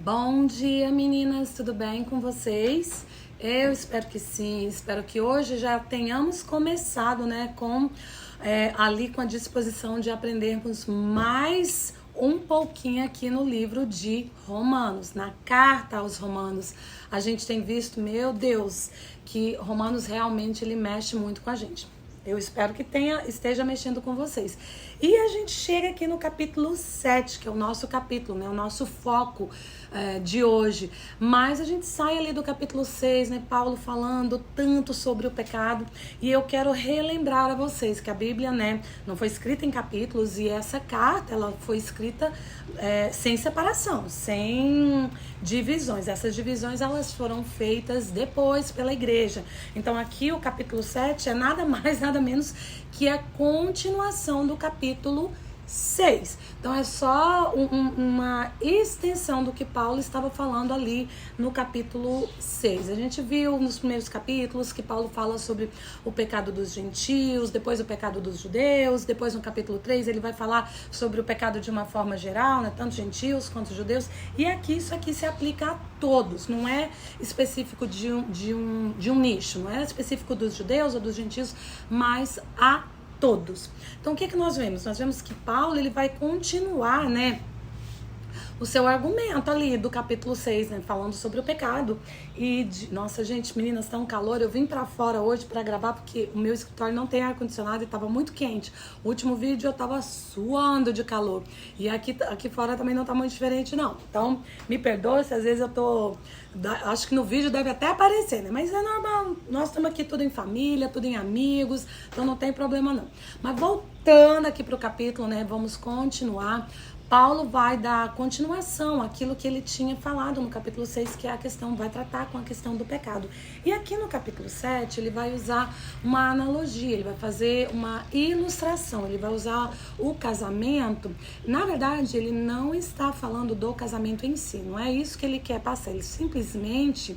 Bom dia, meninas, tudo bem com vocês? Eu espero que sim, espero que hoje já tenhamos começado, né, ali com a disposição de aprendermos mais um pouquinho aqui no livro de Romanos, na carta aos Romanos. A gente tem visto, meu Deus, que Romanos realmente ele mexe muito com a gente. Eu espero que esteja mexendo com vocês. E a gente chega aqui no capítulo 7, que é o nosso capítulo, né? O nosso foco de hoje. Mas a gente sai ali do capítulo 6, né? Paulo falando tanto sobre o pecado. E eu quero relembrar a vocês que a Bíblia, né? Não foi escrita em capítulos. E essa carta, ela foi escrita sem separação, sem divisões. Essas divisões, elas foram feitas depois pela igreja. Então aqui o capítulo 7 é nada mais, nada menos que a continuação do capítulo 6. Então é só uma extensão do que Paulo estava falando ali no capítulo 6. A gente viu nos primeiros capítulos que Paulo fala sobre o pecado dos gentios, depois o pecado dos judeus, depois no capítulo 3 ele vai falar sobre o pecado de uma forma geral, né, tanto gentios quanto judeus, e aqui isso aqui se aplica a todos, não é específico de um nicho, não é específico dos judeus ou dos gentios, mas a todos. Então, o que nós vemos? Nós vemos que Paulo, ele vai continuar, né, o seu argumento ali do capítulo 6, né, falando sobre o pecado. Nossa, gente, meninas, tá um calor. Eu vim pra fora hoje pra gravar porque o meu escritório não tem ar-condicionado e tava muito quente. O último vídeo eu tava suando de calor. E aqui fora também não tá muito diferente, não. Então, me perdoe se às vezes eu tô... Acho que no vídeo deve até aparecer, né? Mas é normal. Nós estamos aqui tudo em família, tudo em amigos, então não tem problema, não. Mas voltando aqui pro capítulo, né? Vamos continuar. Paulo vai dar continuação àquilo que ele tinha falado no capítulo 6, que é a questão, vai tratar com a questão do pecado. E aqui no capítulo 7, ele vai usar uma analogia, ele vai fazer uma ilustração, ele vai usar o casamento. Na verdade, ele não está falando do casamento em si, não é isso que ele quer passar, ele simplesmente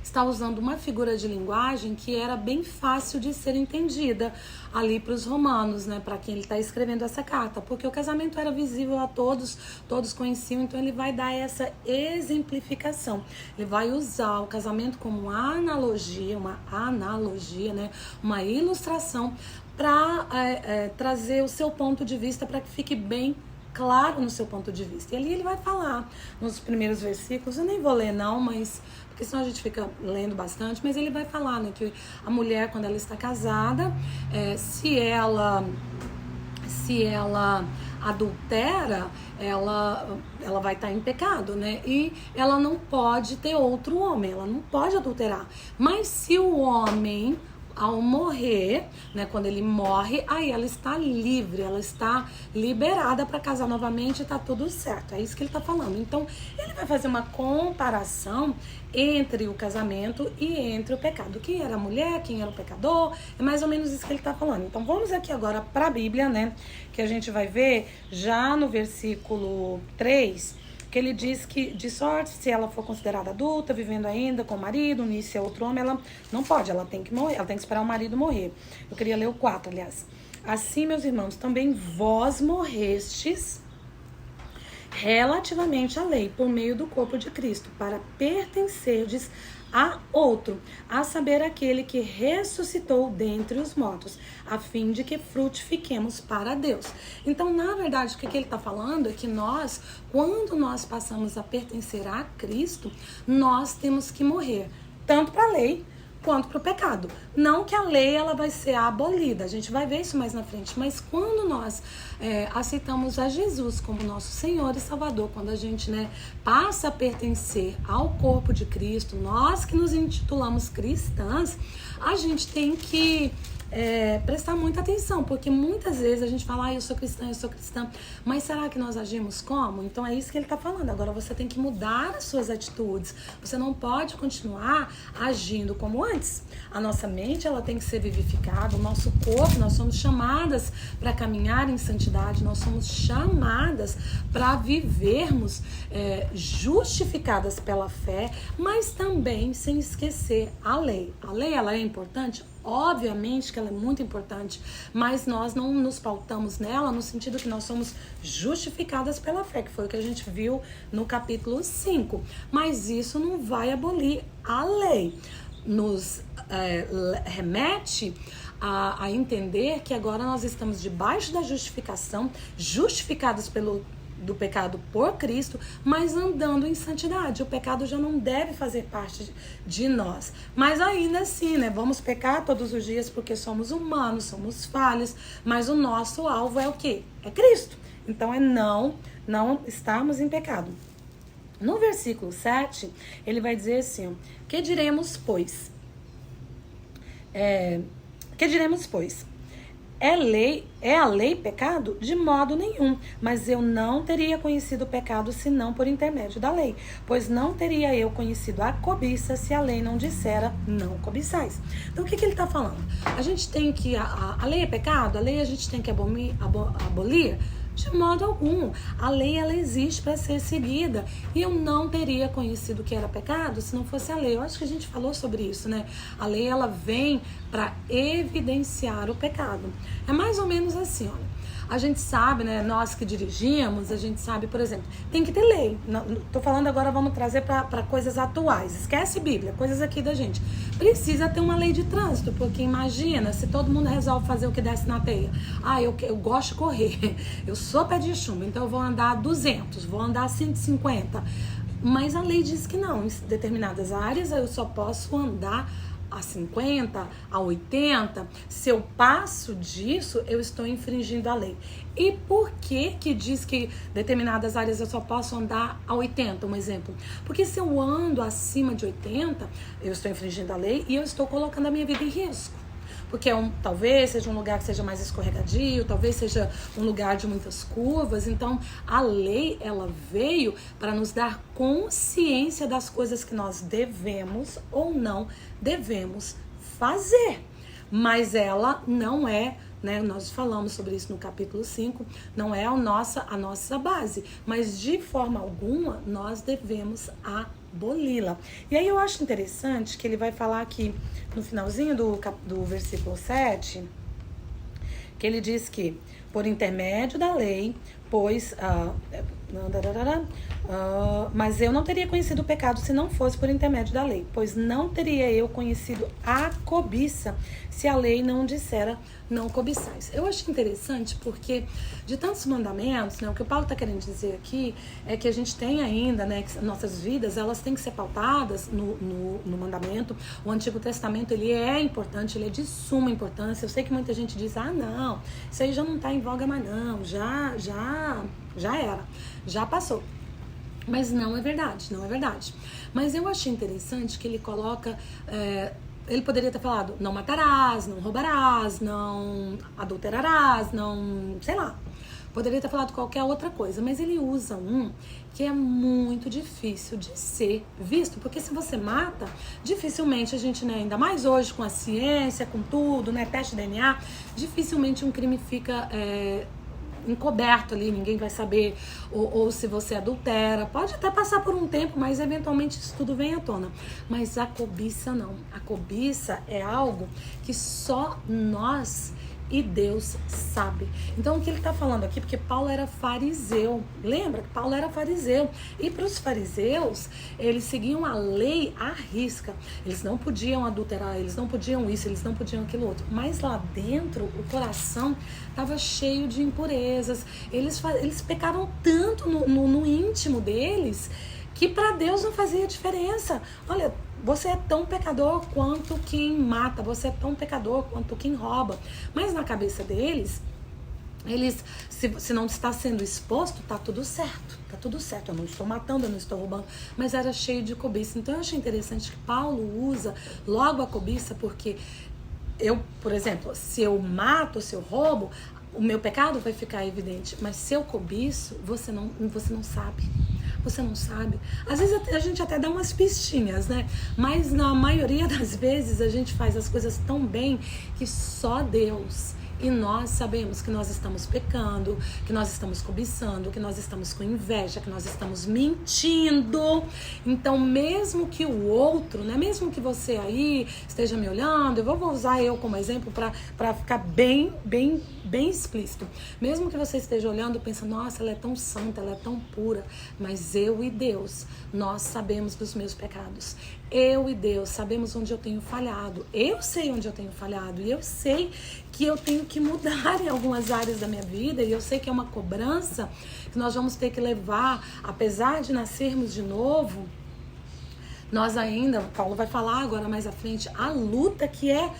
está usando uma figura de linguagem que era bem fácil de ser entendida ali para os romanos, né, para quem ele está escrevendo essa carta, porque o casamento era visível a todos, todos conheciam, então ele vai dar essa exemplificação, ele vai usar o casamento como uma analogia, né, uma ilustração para trazer o seu ponto de vista para que fique bem claro no seu ponto de vista. E ali ele vai falar nos primeiros versículos, eu nem vou ler não, mas porque senão a gente fica lendo bastante, mas ele vai falar, né, que a mulher, quando ela está casada, se ela adultera, ela vai estar em pecado, né? E ela não pode ter outro homem, ela não pode adulterar. Mas se o homem, ao morrer, né, quando ele morre, aí ela está livre, ela está liberada para casar novamente e tá tudo certo. É isso que ele tá falando. Então, ele vai fazer uma comparação entre o casamento e entre o pecado. Quem era a mulher, quem era o pecador, é mais ou menos isso que ele tá falando. Então, vamos aqui agora para a Bíblia, né, que a gente vai ver já no versículo 3, que ele diz que, de sorte, se ela for considerada adulta, vivendo ainda com o marido, nisso é outro homem, ela não pode, ela tem que morrer, ela tem que esperar o marido morrer. Eu queria ler o 4, aliás. Assim, meus irmãos, também vós morrestes relativamente à lei, por meio do corpo de Cristo, para pertencerdes a outro, a saber, aquele que ressuscitou dentre os mortos, a fim de que frutifiquemos para Deus. Então, na verdade, o que ele está falando é que nós, quando nós passamos a pertencer a Cristo, nós temos que morrer, tanto para a lei quanto para o pecado. Não que a lei ela vai ser abolida, a gente vai ver isso mais na frente, mas quando nós aceitamos a Jesus como nosso Senhor e Salvador, quando a gente, né, passa a pertencer ao corpo de Cristo, nós que nos intitulamos cristãs, a gente tem que prestar muita atenção, porque muitas vezes a gente fala, eu sou cristã, mas será que nós agimos como? Então é isso que ele está falando. Agora você tem que mudar as suas atitudes, você não pode continuar agindo como antes. A nossa mente, ela tem que ser vivificada, o nosso corpo, nós somos chamadas para caminhar em santidade, nós somos chamadas para vivermos justificadas pela fé, mas também sem esquecer a lei. A lei, ela é importante? Obviamente que ela é muito importante, mas nós não nos pautamos nela no sentido que nós somos justificadas pela fé, que foi o que a gente viu no capítulo 5. Mas isso não vai abolir a lei. Nos remete a entender que agora nós estamos debaixo da justificação, justificados do pecado por Cristo, mas andando em santidade. O pecado já não deve fazer parte de nós. Mas ainda assim, né? Vamos pecar todos os dias porque somos humanos, somos falhos, mas o nosso alvo é o quê? É Cristo. Então é não estarmos em pecado. No versículo 7, ele vai dizer assim, que diremos, pois? Que diremos, pois? É a lei pecado? De modo nenhum. Mas eu não teria conhecido o pecado senão por intermédio da lei. Pois não teria eu conhecido a cobiça se a lei não dissera não cobiçais. Então o que ele está falando? A gente tem que... A lei é pecado? A lei a gente tem que abolir? De modo algum. A lei, ela existe para ser seguida. E eu não teria conhecido que era pecado se não fosse a lei. Eu acho que a gente falou sobre isso, né? A lei, ela vem para evidenciar o pecado. É mais ou menos assim, olha. A gente sabe, né? Nós que dirigimos, a gente sabe, por exemplo, tem que ter lei. Tô falando agora, vamos trazer para coisas atuais. Esquece Bíblia, coisas aqui da gente. Precisa ter uma lei de trânsito, porque imagina se todo mundo resolve fazer o que desce na teia. Eu gosto de correr, eu sou pé de chumbo, então eu vou andar 200, vou andar 150. Mas a lei diz que não, em determinadas áreas eu só posso andar a 50, a 80, se eu passo disso, eu estou infringindo a lei. E por que diz que determinadas áreas eu só posso andar a 80, um exemplo? Porque se eu ando acima de 80, eu estou infringindo a lei e eu estou colocando a minha vida em risco. Porque talvez seja um lugar que seja mais escorregadio, talvez seja um lugar de muitas curvas. Então, a lei, ela veio para nos dar consciência das coisas que nós devemos ou não devemos fazer. Mas ela não é, né? Nós falamos sobre isso no capítulo 5, não é a nossa base. Mas, de forma alguma, nós devemos aboli-la. E aí eu acho interessante que ele vai falar aqui no finalzinho do versículo 7, que ele diz que por intermédio da lei, pois mas eu não teria conhecido o pecado se não fosse por intermédio da lei, pois não teria eu conhecido a cobiça se a lei não dissera não cobiçais. Eu acho interessante porque de tantos mandamentos, né, o que o Paulo está querendo dizer aqui é que a gente tem ainda, né, que nossas vidas, elas têm que ser pautadas no mandamento. O Antigo Testamento, ele é importante, ele é de suma importância. Eu sei que muita gente diz, não, isso aí já não está em voga mais não, já era, já passou. Mas não é verdade, não é verdade. Mas eu achei interessante que ele coloca... ele poderia ter falado, não matarás, não roubarás, não adulterarás, não... sei lá. Poderia ter falado qualquer outra coisa, mas ele usa um que é muito difícil de ser visto. Porque se você mata, dificilmente a gente, né, ainda mais hoje com a ciência, com tudo, né, teste de DNA, dificilmente um crime fica... encoberto ali, ninguém vai saber, ou se você adultera, pode até passar por um tempo, mas eventualmente isso tudo vem à tona. Mas a cobiça não, a cobiça é algo que só nós e Deus sabe. Então o que ele está falando aqui, porque Paulo era fariseu, lembra que Paulo era fariseu, e para os fariseus, eles seguiam a lei à risca, eles não podiam adulterar, eles não podiam isso, eles não podiam aquilo outro, mas lá dentro o coração estava cheio de impurezas, eles pecaram tanto no íntimo deles, que para Deus não fazia diferença. Olha, você é tão pecador quanto quem mata, você é tão pecador quanto quem rouba. Mas na cabeça deles, se não está sendo exposto, tá tudo certo. Tá tudo certo, eu não estou matando, eu não estou roubando. Mas era cheio de cobiça. Então eu achei interessante que Paulo usa logo a cobiça, porque eu, por exemplo, se eu mato, se eu roubo, o meu pecado vai ficar evidente. Mas se eu cobiço, você não sabe. Você não sabe. Às vezes a gente até dá umas pistinhas, né? Mas na maioria das vezes a gente faz as coisas tão bem que só Deus E nós sabemos que nós estamos pecando, que nós estamos cobiçando, que nós estamos com inveja, que nós estamos mentindo. Então, mesmo que o outro, né, mesmo que você aí esteja me olhando, eu vou usar eu como exemplo para ficar bem explícito. Mesmo que você esteja olhando, pensando, nossa, ela é tão santa, ela é tão pura, mas eu e Deus, nós sabemos dos meus pecados. Eu e Deus sabemos onde eu tenho falhado. Eu sei onde eu tenho falhado e eu sei que eu tenho que mudar em algumas áreas da minha vida, e eu sei que é uma cobrança que nós vamos ter que levar, apesar de nascermos de novo. Nós ainda, Paulo vai falar agora mais à frente, a luta que é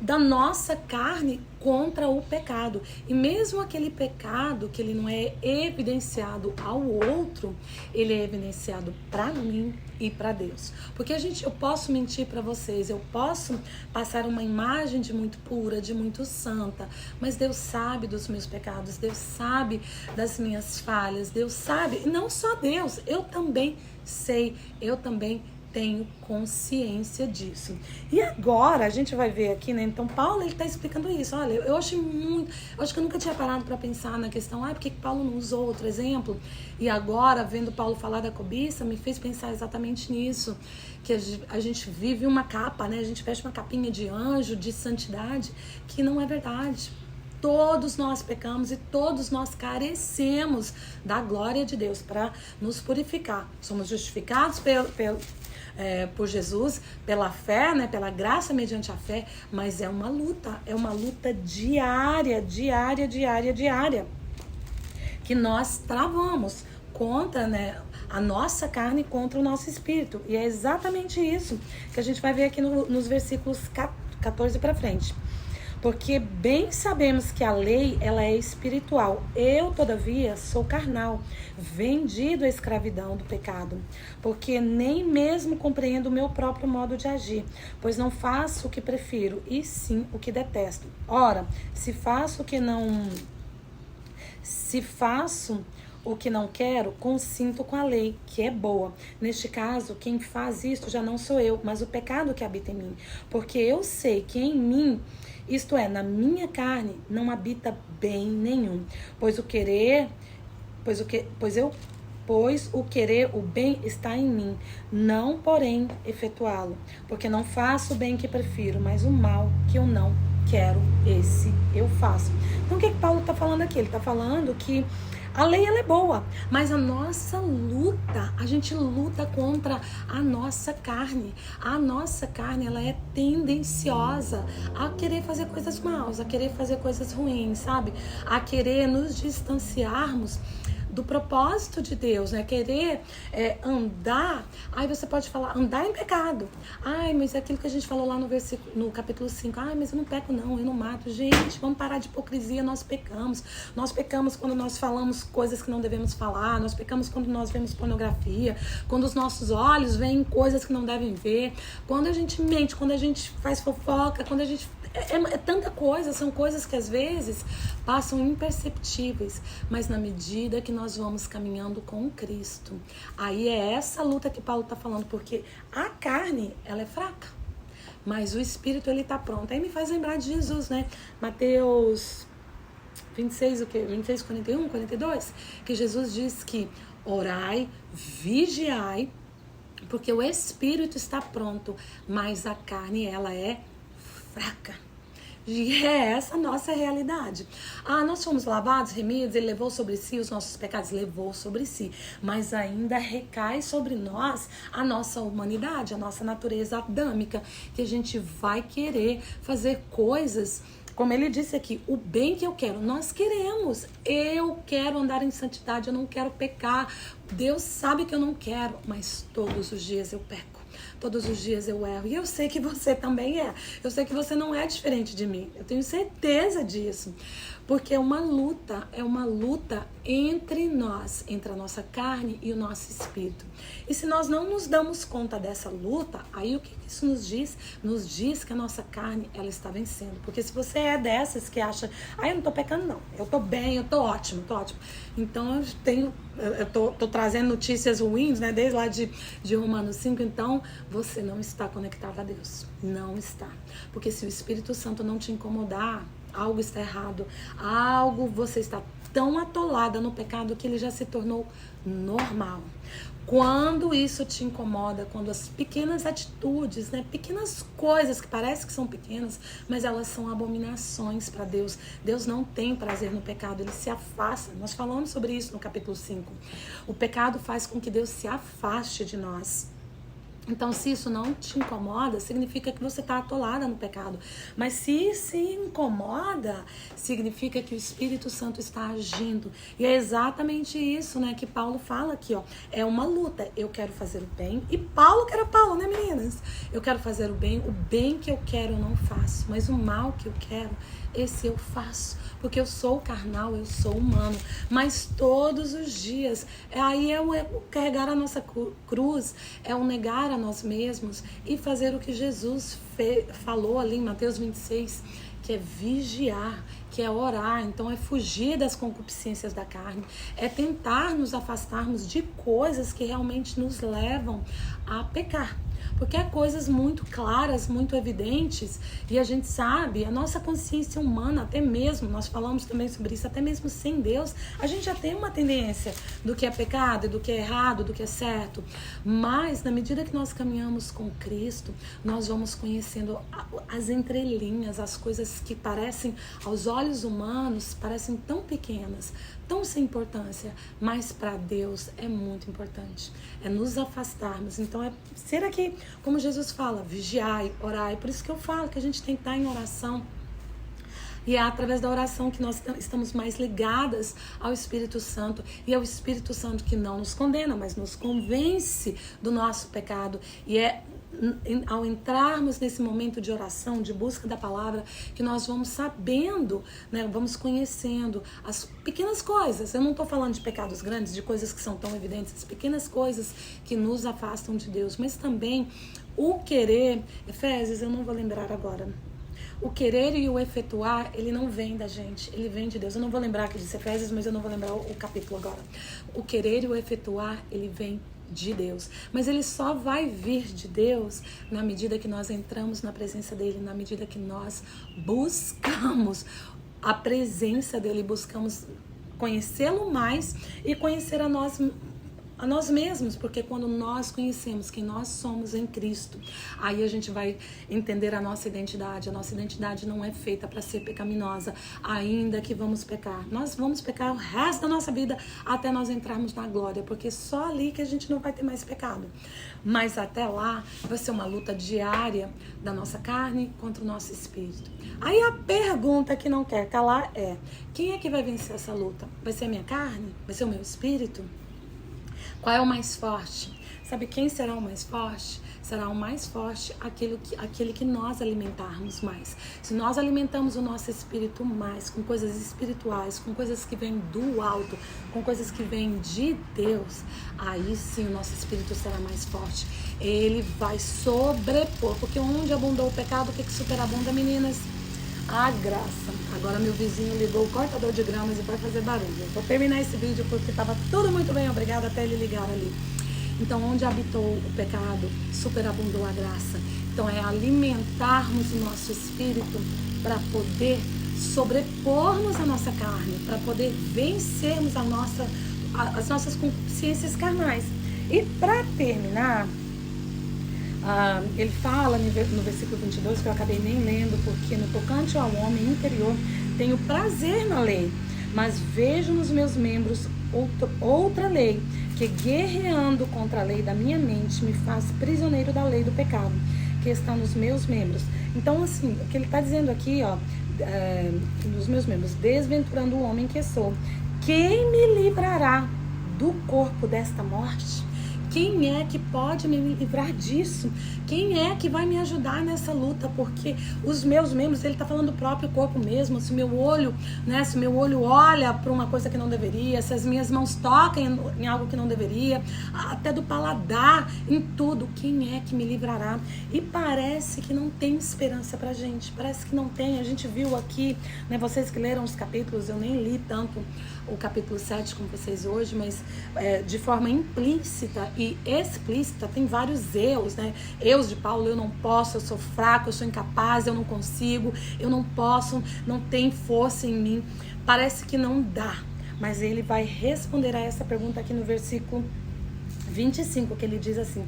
da nossa carne contra o pecado. E mesmo aquele pecado que ele não é evidenciado ao outro, ele é evidenciado para mim e para Deus. Porque eu posso mentir para vocês, eu posso passar uma imagem de muito pura, de muito santa, mas Deus sabe dos meus pecados, Deus sabe das minhas falhas, Deus sabe, e não só Deus, eu também sei, eu também tenho consciência disso. E agora a gente vai ver aqui, né? Então Paulo, ele tá explicando isso. Olha, eu acho que eu nunca tinha parado para pensar na questão, por que Paulo não usou outro exemplo? E agora, vendo Paulo falar da cobiça, me fez pensar exatamente nisso, que a gente vive uma capa, né? A gente veste uma capinha de anjo, de santidade, que não é verdade. Todos nós pecamos e todos nós carecemos da glória de Deus para nos purificar. Somos justificados por Jesus, pela fé, né, pela graça mediante a fé, mas é uma luta diária, que nós travamos contra, né, a nossa carne contra o nosso espírito. E é exatamente isso que a gente vai ver aqui nos versículos 14 para frente. Porque bem sabemos que a lei, ela é espiritual. Eu, todavia, sou carnal, vendido à escravidão do pecado. Porque nem mesmo compreendo o meu próprio modo de agir, pois não faço o que prefiro, e sim o que detesto. Ora, se faço o que não quero, consinto com a lei, que é boa. Neste caso, quem faz isto já não sou eu, mas o pecado que habita em mim. Porque eu sei que em mim, isto é, na minha carne, não habita bem nenhum. Pois o querer, o bem está em mim, não, porém, efetuá-lo. Porque não faço o bem que prefiro, mas o mal que eu não quero, esse eu faço. Então, o que Paulo está falando aqui? Ele está falando que a lei, ela é boa, mas a nossa luta, a gente luta contra a nossa carne. A nossa carne, ela é tendenciosa a querer fazer coisas maus, a querer fazer coisas ruins, sabe? A querer nos distanciarmos do propósito de Deus, né? Querer andar, aí você pode falar, andar em pecado. Ai, mas é aquilo que a gente falou lá no capítulo 5. Ai, mas eu não peco não, eu não mato. Gente, vamos parar de hipocrisia, nós pecamos. Nós pecamos quando nós falamos coisas que não devemos falar, nós pecamos quando nós vemos pornografia, quando os nossos olhos veem coisas que não devem ver, quando a gente mente, quando a gente faz fofoca, quando a gente... É tanta coisa, são coisas que às vezes passam imperceptíveis, mas na medida que nós vamos caminhando com Cristo, aí é essa luta que Paulo está falando, porque a carne, ela é fraca, mas o Espírito, ele está pronto. Aí me faz lembrar de Jesus, né? Mateus 26, 41, 42, que Jesus diz que orai, vigiai, porque o Espírito está pronto, mas a carne, ela é fraca. E é essa a nossa realidade. Nós fomos lavados, remidos, ele levou sobre si os nossos pecados, levou sobre si, mas ainda recai sobre nós a nossa humanidade, a nossa natureza adâmica, que a gente vai querer fazer coisas, como ele disse aqui, o bem que eu quero, nós queremos. Eu quero andar em santidade, eu não quero pecar. Deus sabe que eu não quero, mas todos os dias eu peco. Todos os dias eu erro. E eu sei que você também é. Eu sei que você não é diferente de mim. Eu tenho certeza disso. Porque é uma luta entre nós, entre a nossa carne e o nosso espírito. E se nós não nos damos conta dessa luta, aí o que isso nos diz? Nos diz que a nossa carne, ela está vencendo. Porque se você é dessas que acha, eu não tô pecando não, eu tô bem, eu tô ótimo. Então eu tô trazendo notícias ruins, né, desde lá de Romanos 5, então você não está conectado a Deus. Não está. Porque se o Espírito Santo não te incomodar, algo está errado, algo você está tão atolada no pecado que ele já se tornou normal. Quando isso te incomoda, quando as pequenas atitudes, né, pequenas coisas que parecem que são pequenas, mas elas são abominações para Deus. Deus não tem prazer no pecado, ele se afasta. Nós falamos sobre isso no capítulo 5. O pecado faz com que Deus se afaste de nós. Então, se isso não te incomoda, significa que você está atolada no pecado. Mas se incomoda, significa que o Espírito Santo está agindo. E é exatamente isso, né, que Paulo fala aqui, ó. É uma luta. Eu quero fazer o bem. E Paulo, que era Paulo, né, meninas? Eu quero fazer o bem que eu quero eu não faço. Mas o mal que eu quero, esse eu faço. Porque eu sou carnal, eu sou humano. Mas todos os dias, aí é o carregar a nossa cruz, é o negar a nós mesmos e fazer o que Jesus falou ali em Mateus 26, que é vigiar, que é orar. Então é fugir das concupiscências da carne, é tentar nos afastarmos de coisas que realmente nos levam a pecar. Porque há coisas muito claras, muito evidentes, e a gente sabe, a nossa consciência humana, até mesmo, nós falamos também sobre isso, até mesmo sem Deus, a gente já tem uma tendência do que é pecado, do que é errado, do que é certo. Mas, na medida que nós caminhamos com Cristo, nós vamos conhecendo as entrelinhas, as coisas que parecem, aos olhos humanos, parecem tão pequenas, tão sem importância, mas para Deus é muito importante. É nos afastarmos. Então é ser aqui, como Jesus fala, vigiai, orai. Por isso que eu falo que a gente tem que estar em oração. E é através da oração que nós estamos mais ligadas ao Espírito Santo. E é o Espírito Santo que não nos condena, mas nos convence do nosso pecado. E é ao entrarmos nesse momento de oração, de busca da palavra, que nós vamos sabendo, né, vamos conhecendo as pequenas coisas. Eu não estou falando de pecados grandes, de coisas que são tão evidentes, as pequenas coisas que nos afastam de Deus, mas também o querer. Efésios, eu não vou lembrar agora. O querer e o efetuar, ele não vem da gente, ele vem de Deus. Eu não vou lembrar aqui de Efésios, mas eu não vou lembrar o capítulo agora. O querer e o efetuar, ele vem de Deus. Mas ele só vai vir de Deus na medida que nós entramos na presença dele, na medida que nós buscamos a presença dele, buscamos conhecê-lo mais e conhecer a nós mesmos, porque quando nós conhecemos quem nós somos em Cristo, aí a gente vai entender a nossa identidade. A nossa identidade não é feita para ser pecaminosa, ainda que vamos pecar. Nós vamos pecar o resto da nossa vida até nós entrarmos na glória, porque só ali que a gente não vai ter mais pecado. Mas até lá vai ser uma luta diária da nossa carne contra o nosso espírito. Aí a pergunta que não quer calar é: quem é que vai vencer essa luta? Vai ser a minha carne? Vai ser o meu espírito? Qual é o mais forte? Sabe quem será o mais forte? Será o mais forte aquele que nós alimentarmos mais. Se nós alimentamos o nosso espírito mais com coisas espirituais, com coisas que vêm do alto, com coisas que vêm de Deus, aí sim o nosso espírito será mais forte. Ele vai sobrepor, porque onde abundou o pecado, o que superabunda, meninas? A graça. Agora meu vizinho ligou o cortador de gramas e vai fazer barulho. Vou terminar esse vídeo porque estava tudo muito bem, obrigada, até ele ligar ali. Então, onde habitou o pecado, superabundou a graça. Então, é alimentarmos o nosso espírito para poder sobrepormos a nossa carne, para poder vencermos as nossas concupiscências carnais. E para terminar, ele fala no versículo 22, que eu acabei nem lendo, porque no tocante ao homem interior tenho prazer na lei, mas vejo nos meus membros outra lei, que guerreando contra a lei da minha mente me faz prisioneiro da lei do pecado, que está nos meus membros. Então, assim, o que ele está dizendo aqui, ó, nos meus membros, desventurando o homem que sou, quem me livrará do corpo desta morte? Quem é que pode me livrar disso? Quem é que vai me ajudar nessa luta? Porque os meus membros, ele está falando do próprio corpo mesmo. Se meu olho, né, se meu olho olha para uma coisa que não deveria, se as minhas mãos tocam em algo que não deveria, até do paladar, em tudo, quem é que me livrará? E parece que não tem esperança pra gente. Parece que não tem. A gente viu aqui, né, vocês que leram os capítulos, eu nem li tanto o capítulo 7 com vocês hoje, mas de forma implícita e explícita, tem vários eus, né? Eus de Paulo: eu não posso, eu sou fraco, eu sou incapaz, eu não consigo, eu não posso, não tem força em mim. Parece que não dá, mas ele vai responder a essa pergunta aqui no versículo 25, que ele diz assim: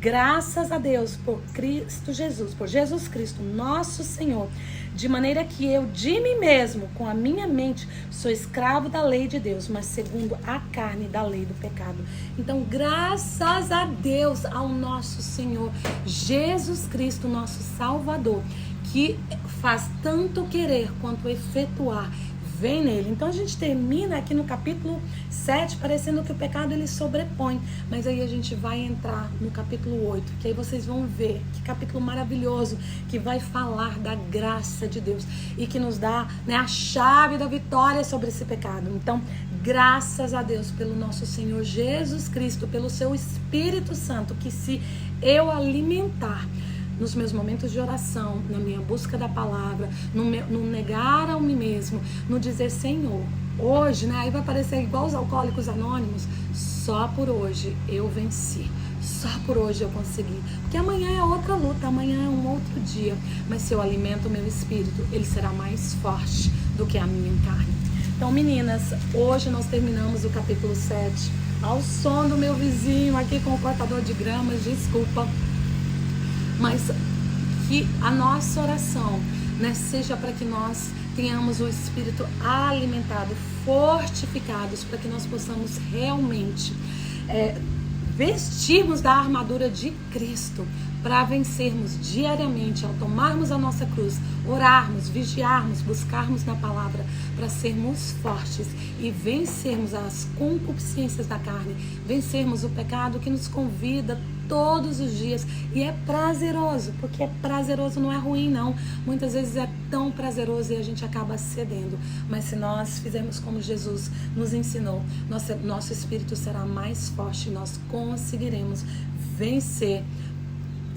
graças a Deus por Cristo Jesus, por Jesus Cristo, nosso Senhor, de maneira que eu de mim mesmo, com a minha mente, sou escravo da lei de Deus, mas segundo a carne da lei do pecado. Então, graças a Deus, ao nosso Senhor Jesus Cristo, nosso Salvador, que faz tanto querer quanto efetuar, vem nele. Então a gente termina aqui no capítulo 7 parecendo que o pecado ele sobrepõe, mas aí a gente vai entrar no capítulo 8, que aí vocês vão ver que capítulo maravilhoso, que vai falar da graça de Deus e que nos dá, né, a chave da vitória sobre esse pecado. Então, graças a Deus pelo nosso Senhor Jesus Cristo, pelo seu Espírito Santo, que se eu alimentar nos meus momentos de oração, na minha busca da palavra, no negar a mim mesmo, no dizer: Senhor, hoje, né? Aí vai parecer igual os alcoólicos anônimos: só por hoje eu venci, só por hoje eu consegui, porque amanhã é outra luta, amanhã é um outro dia, mas se eu alimento o meu espírito, ele será mais forte do que a minha carne. Então, meninas, hoje nós terminamos o capítulo 7 ao som do meu vizinho aqui com o cortador de gramas, desculpa. Mas que a nossa oração, né, seja para que nós tenhamos o espírito alimentado, fortificados, para que nós possamos realmente vestirmos da armadura de Cristo, para vencermos diariamente, ao tomarmos a nossa cruz, orarmos, vigiarmos, buscarmos na palavra, para sermos fortes e vencermos as concupiscências da carne, vencermos o pecado que nos convida todos os dias. E é prazeroso, porque é prazeroso, não é ruim não. Muitas vezes é tão prazeroso e a gente acaba cedendo. Mas se nós fizermos como Jesus nos ensinou, nosso espírito será mais forte e nós conseguiremos vencer.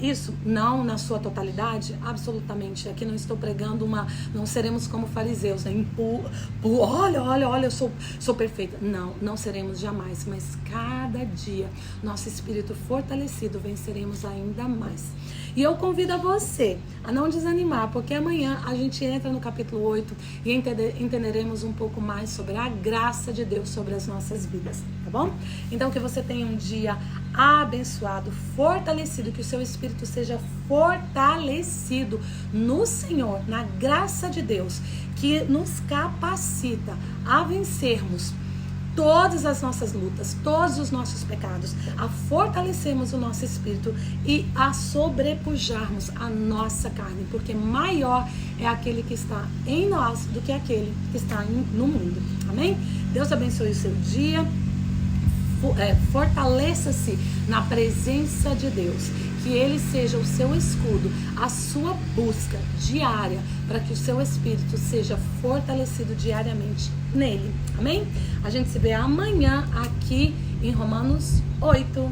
Isso não na sua totalidade, absolutamente. Aqui não estou pregando não seremos como fariseus, né? Olha, eu sou perfeita. Não seremos jamais, mas cada dia, nosso espírito fortalecido, venceremos ainda mais. E eu convido a você a não desanimar, porque amanhã a gente entra no capítulo 8 e entenderemos um pouco mais sobre a graça de Deus sobre as nossas vidas, tá bom? Então que você tenha um dia abençoado, fortalecido, que o seu espírito seja fortalecido no Senhor, na graça de Deus, que nos capacita a vencermos todas as nossas lutas, todos os nossos pecados, a fortalecermos o nosso espírito e a sobrepujarmos a nossa carne, porque maior é aquele que está em nós do que aquele que está no mundo. Amém? Deus abençoe o seu dia. Fortaleça-se na presença de Deus, que Ele seja o seu escudo, a sua busca diária, para que o seu espírito seja fortalecido diariamente nele. Amém? A gente se vê amanhã aqui em Romanos 8.